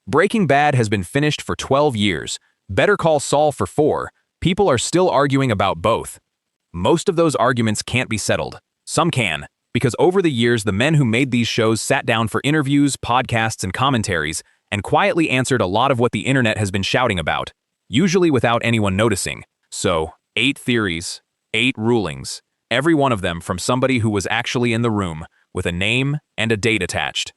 Breaking Bad has been finished for 12 years. Better Call Saul for 4. People are still arguing about both. Most of those arguments can't be settled. Some can, because over the years the men who made these shows sat down for interviews, podcasts, and commentaries, and quietly answered a lot of what the internet has been shouting about, usually without anyone noticing. So, 8 theories, 8 rulings, every one of them from somebody who was actually in the room, with a name and a date attached.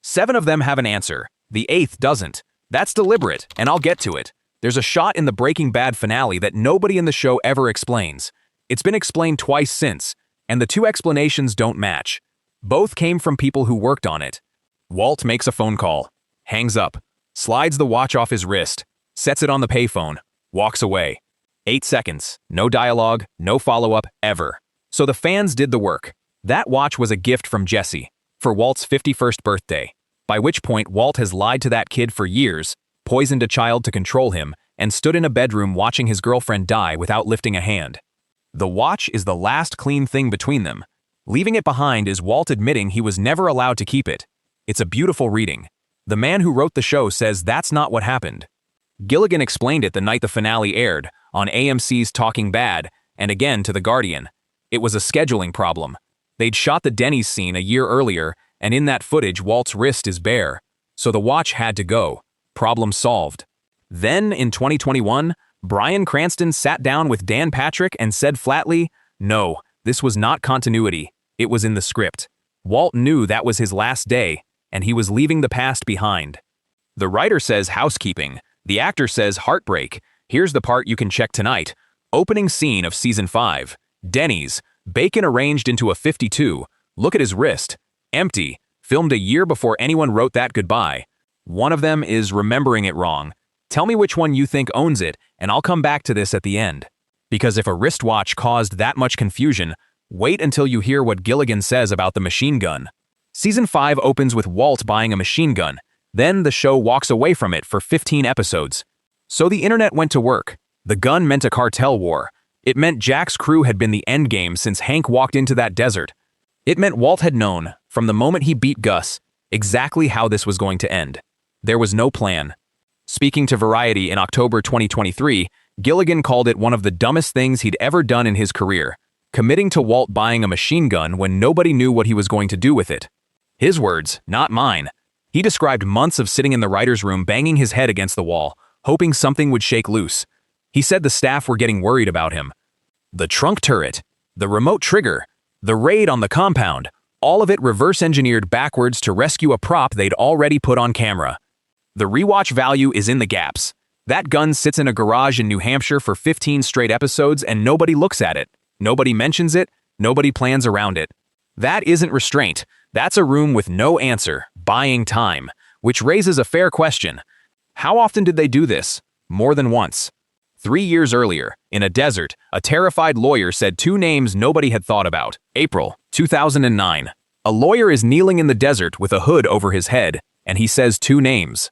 7 of them have an answer. The 8th doesn't. That's deliberate, and I'll get to it. There's a shot in the Breaking Bad finale that nobody in the show ever explains. It's been explained twice since, and the 2 explanations don't match. Both came from people who worked on it. Walt makes a phone call, hangs up, slides the watch off his wrist, sets it on the payphone, walks away. 8 seconds, no dialogue, no follow-up, ever. So the fans did the work. That watch was a gift from Jesse, for Walt's 51st birthday. By which point Walt has lied to that kid for years, poisoned a child to control him, and stood in a bedroom watching his girlfriend die without lifting a hand. The watch is the last clean thing between them. Leaving it behind is Walt admitting he was never allowed to keep it. It's a beautiful reading. The man who wrote the show says that's not what happened. Gilligan explained it the night the finale aired, on AMC's Talking Bad, and again to The Guardian. It was a scheduling problem. They'd shot the Denny's scene a year earlier, and in that footage Walt's wrist is bare. So the watch had to go. Problem solved. Then, in 2021, Bryan Cranston sat down with Dan Patrick and said flatly, no, this was not continuity. It was in the script. Walt knew that was his last day, and he was leaving the past behind. The writer says housekeeping. The actor says heartbreak. Here's the part you can check tonight. Opening scene of season 5. Denny's. Bacon arranged into a 52. Look at his wrist. Empty. Filmed a year before anyone wrote that goodbye. One of them is remembering it wrong. Tell me which one you think owns it, and I'll come back to this at the end. Because if a wristwatch caused that much confusion, wait until you hear what Gilligan says about the machine gun. Season 5 opens with Walt buying a machine gun. Then the show walks away from it for 15 episodes. So the internet went to work. The gun meant a cartel war. It meant Jack's crew had been the endgame since Hank walked into that desert. It meant Walt had known, from the moment he beat Gus, exactly how this was going to end. There was no plan. Speaking to Variety in October 2023, Gilligan called it one of the dumbest things he'd ever done in his career, committing to Walt buying a machine gun when nobody knew what he was going to do with it. His words, not mine. He described months of sitting in the writer's room banging his head against the wall, hoping something would shake loose. He said the staff were getting worried about him. The trunk turret, the remote trigger, the raid on the compound, all of it reverse-engineered backwards to rescue a prop they'd already put on camera. The rewatch value is in the gaps. That gun sits in a garage in New Hampshire for 15 straight episodes and nobody looks at it. Nobody mentions it. Nobody plans around it. That isn't restraint. That's a room with no answer, buying time, which raises a fair question. How often did they do this? More than once. 3 years earlier, in a desert, a terrified lawyer said 2 names nobody had thought about. April 2009. A lawyer is kneeling in the desert with a hood over his head, and he says 2 names.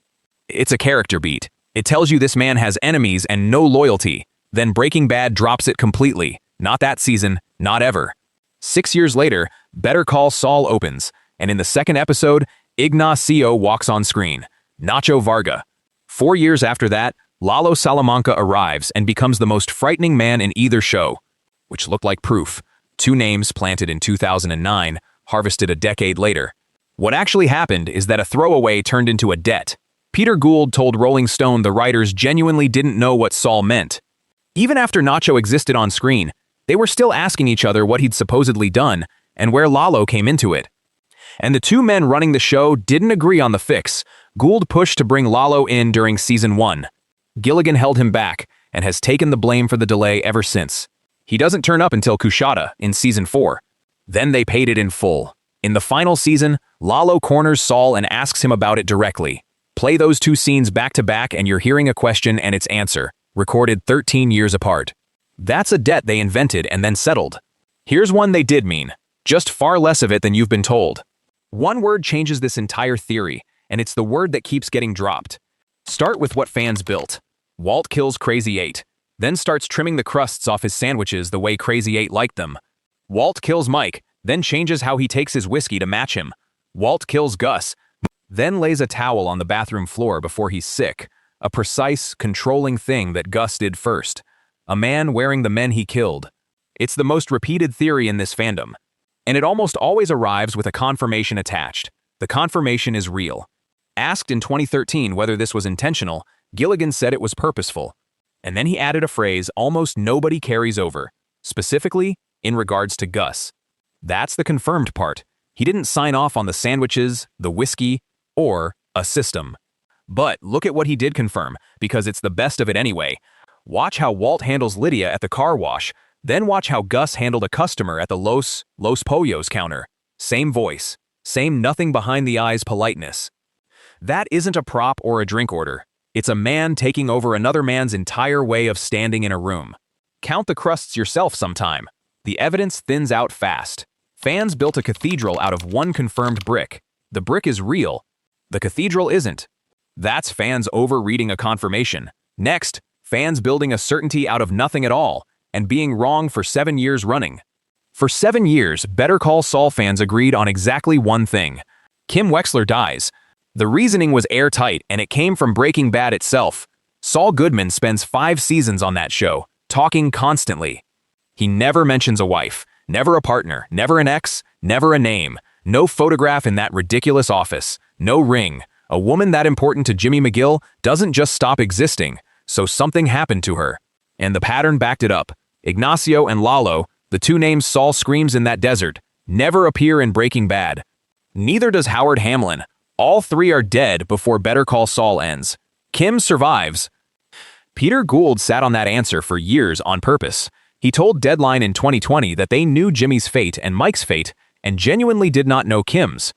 It's a character beat. It tells you this man has enemies and no loyalty. Then Breaking Bad drops it completely. Not that season, not ever. 6 years later, Better Call Saul opens, and in the 2nd episode, Ignacio walks on screen. Nacho Varga. 4 years after that, Lalo Salamanca arrives and becomes the most frightening man in either show, which looked like proof. 2 names planted in 2009, harvested a decade later. What actually happened is that a throwaway turned into a debt. Peter Gould told Rolling Stone the writers genuinely didn't know what Saul meant. Even after Nacho existed on screen, they were still asking each other what he'd supposedly done and where Lalo came into it. And the 2 men running the show didn't agree on the fix. Gould pushed to bring Lalo in during season 1. Gilligan held him back and has taken the blame for the delay ever since. He doesn't turn up until Cushata in season 4. Then they paid it in full. In the final season, Lalo corners Saul and asks him about it directly. Play those 2 scenes back to back and you're hearing a question and its answer, recorded 13 years apart. That's a debt they invented and then settled. Here's one they did mean, just far less of it than you've been told. One word changes this entire theory, and it's the word that keeps getting dropped. Start with what fans built. Walt kills Crazy 8, then starts trimming the crusts off his sandwiches the way Crazy 8 liked them. Walt kills Mike, then changes how he takes his whiskey to match him. Walt kills Gus, then lays a towel on the bathroom floor before he's sick, a precise, controlling thing that Gus did first. A man wearing the men he killed. It's the most repeated theory in this fandom. And it almost always arrives with a confirmation attached. The confirmation is real. Asked in 2013 whether this was intentional, Gilligan said it was purposeful. And then he added a phrase almost nobody carries over, specifically in regards to Gus. That's the confirmed part. He didn't sign off on the sandwiches, the whiskey, or a system. But look at what he did confirm, because it's the best of it anyway. Watch how Walt handles Lydia at the car wash, then watch how Gus handled a customer at the Los Pollos counter. Same voice, same nothing behind the eyes politeness. That isn't a prop or a drink order. It's a man taking over another man's entire way of standing in a room. Count the crusts yourself sometime. The evidence thins out fast. Fans built a cathedral out of one confirmed brick. The brick is real. The cathedral isn't. That's fans overreading a confirmation. Next, fans building a certainty out of nothing at all, and being wrong for 7 years running. For 7 years, Better Call Saul fans agreed on exactly one thing. Kim Wexler dies. The reasoning was airtight, and it came from Breaking Bad itself. Saul Goodman spends 5 seasons on that show, talking constantly. He never mentions a wife, never a partner, never an ex, never a name, no photograph in that ridiculous office, no ring. A woman that important to Jimmy McGill doesn't just stop existing, so something happened to her. And the pattern backed it up. Ignacio and Lalo, the two names Saul screams in that desert, never appear in Breaking Bad. Neither does Howard Hamlin. All 3 are dead before Better Call Saul ends. Kim survives. Peter Gould sat on that answer for years on purpose. He told Deadline in 2020 that they knew Jimmy's fate and Mike's fate, and genuinely did not know Kim's.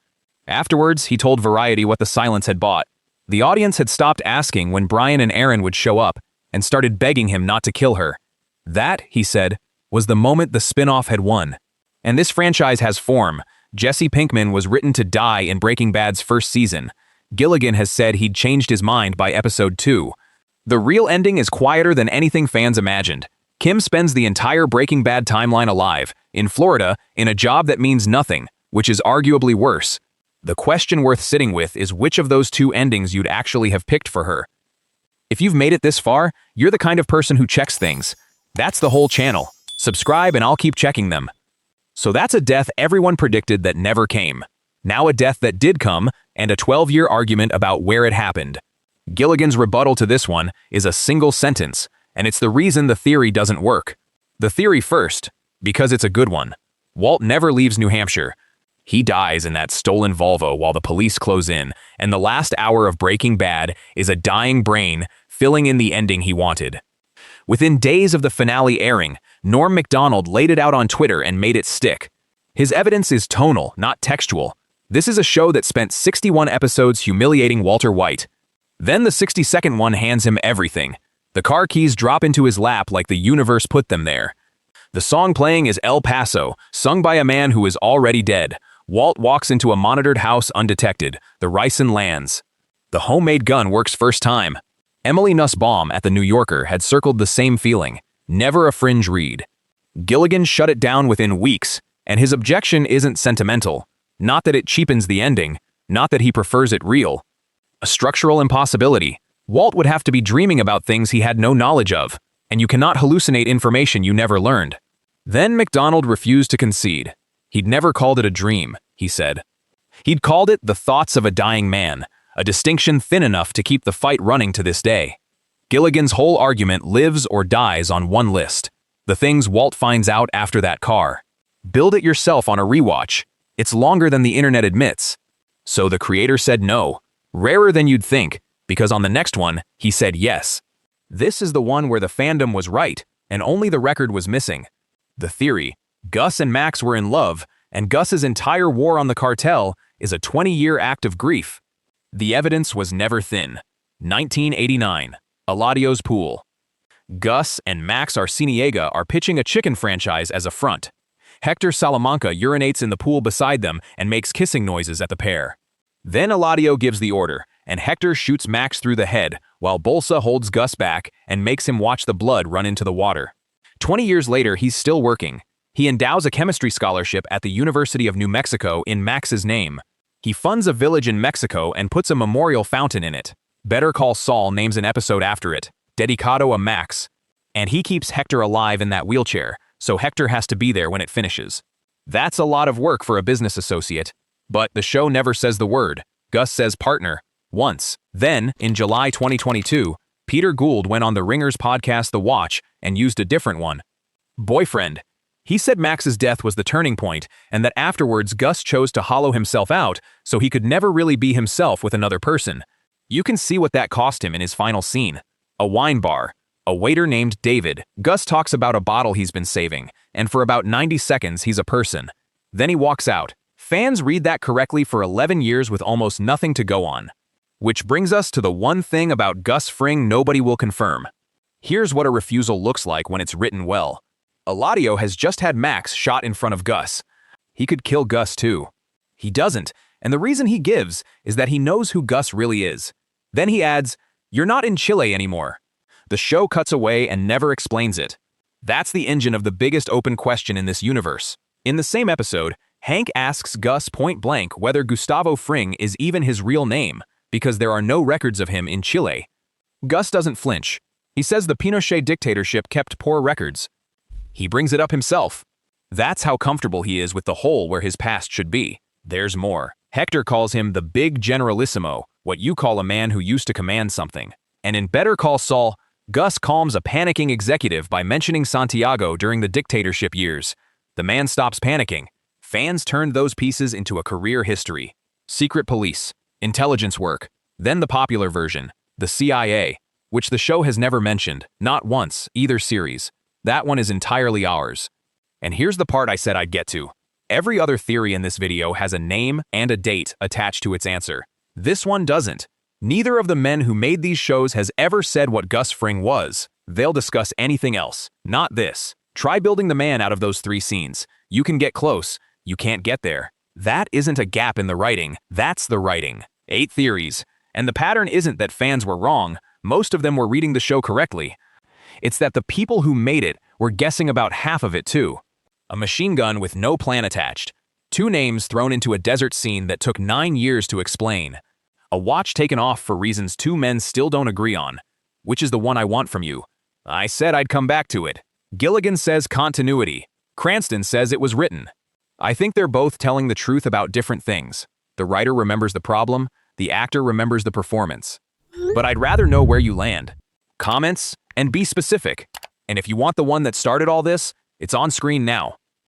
Afterwards, he told Variety what the silence had bought. The audience had stopped asking when Bryan and Aaron would show up, and started begging him not to kill her. That, he said, was the moment the spin-off had won. And this franchise has form. Jesse Pinkman was written to die in Breaking Bad's first season. Gilligan has said he'd changed his mind by episode 2. The real ending is quieter than anything fans imagined. Kim spends the entire Breaking Bad timeline alive, in Florida, in a job that means nothing, which is arguably worse. The question worth sitting with is which of those 2 endings you'd actually have picked for her. If you've made it this far, you're the kind of person who checks things. That's the whole channel. Subscribe and I'll keep checking them. So that's a death everyone predicted that never came. Now a death that did come, and a 12-year argument about where it happened. Gilligan's rebuttal to this one is a single sentence, and it's the reason the theory doesn't work. The theory first, because it's a good one. Walt never leaves New Hampshire. He dies in that stolen Volvo while the police close in, and the last hour of Breaking Bad is a dying brain filling in the ending he wanted. Within days of the finale airing, Norm Macdonald laid it out on Twitter and made it stick. His evidence is tonal, not textual. This is a show that spent 61 episodes humiliating Walter White. Then the 62nd one hands him everything. The car keys drop into his lap like the universe put them there. The song playing is El Paso, sung by a man who is already dead. Walt walks into a monitored house undetected. The ricin lands. The homemade gun works first time. Emily Nussbaum at The New Yorker had circled the same feeling. Never a fringe read. Gilligan shut it down within weeks, and his objection isn't sentimental. Not that it cheapens the ending, not that he prefers it real. A structural impossibility. Walt would have to be dreaming about things he had no knowledge of, and you cannot hallucinate information you never learned. Then MacDonald refused to concede. He'd never called it a dream, he said. He'd called it the thoughts of a dying man, a distinction thin enough to keep the fight running to this day. Gilligan's whole argument lives or dies on one list. The things Walt finds out after that car. Build it yourself on a rewatch. It's longer than the internet admits. So the creator said no. Rarer than you'd think, because on the next one, he said yes. This is the one where the fandom was right, and only the record was missing. The theory, Gus and Max were in love, and Gus's entire war on the cartel is a 20-year act of grief. The evidence was never thin. 1989, Eladio's pool. Gus and Max Arciniega are pitching a chicken franchise as a front. Hector Salamanca urinates in the pool beside them and makes kissing noises at the pair. Then Eladio gives the order, and Hector shoots Max through the head, while Bolsa holds Gus back and makes him watch the blood run into the water. 20 years later, he's still working. He endows a chemistry scholarship at the University of New Mexico in Max's name. He funds a village in Mexico and puts a memorial fountain in it. Better Call Saul names an episode after it, Dedicado a Max. And he keeps Hector alive in that wheelchair, so Hector has to be there when it finishes. That's a lot of work for a business associate. But the show never says the word. Gus says partner, once. Then, in July 2022, Peter Gould went on the Ringer's podcast The Watch and used a different one. Boyfriend. He said Max's death was the turning point, and that afterwards Gus chose to hollow himself out so he could never really be himself with another person. You can see what that cost him in his final scene. A wine bar. A waiter named David. Gus talks about a bottle he's been saving, and for about 90 seconds he's a person. Then he walks out. Fans read that correctly for 11 years with almost nothing to go on. Which brings us to the one thing about Gus Fring nobody will confirm. Here's what a refusal looks like when it's written well. Eladio has just had Max shot in front of Gus. He could kill Gus too. He doesn't, and the reason he gives is that he knows who Gus really is. Then he adds, "You're not in Chile anymore." The show cuts away and never explains it. That's the engine of the biggest open question in this universe. In the same episode, Hank asks Gus point blank whether Gustavo Fring is even his real name, because there are no records of him in Chile. Gus doesn't flinch. He says the Pinochet dictatorship kept poor records. He brings it up himself. That's how comfortable he is with the hole where his past should be. There's more. Hector calls him the big generalissimo, what you call a man who used to command something. And in Better Call Saul, Gus calms a panicking executive by mentioning Santiago during the dictatorship years. The man stops panicking. Fans turned those pieces into a career history. Secret police, intelligence work, then the popular version, the CIA, which the show has never mentioned, not once, either series. That one is entirely ours. And here's the part I said I'd get to. Every other theory in this video has a name and a date attached to its answer. This one doesn't. Neither of the men who made these shows has ever said what Gus Fring was. They'll discuss anything else, not this. Try building the man out of those 3 scenes. You can get close, you can't get there. That isn't a gap in the writing, that's the writing. 8 theories. And the pattern isn't that fans were wrong, most of them were reading the show correctly. It's that the people who made it were guessing about half of it too. A machine gun with no plan attached. 2 names thrown into a desert scene that took 9 years to explain. A watch taken off for reasons 2 men still don't agree on. Which is the one I want from you? I said I'd come back to it. Gilligan says continuity. Cranston says it was written. I think they're both telling the truth about different things. The writer remembers the problem, the actor remembers the performance. But I'd rather know where you land. Comments, and be specific. And if you want the one that started all this, it's on screen now.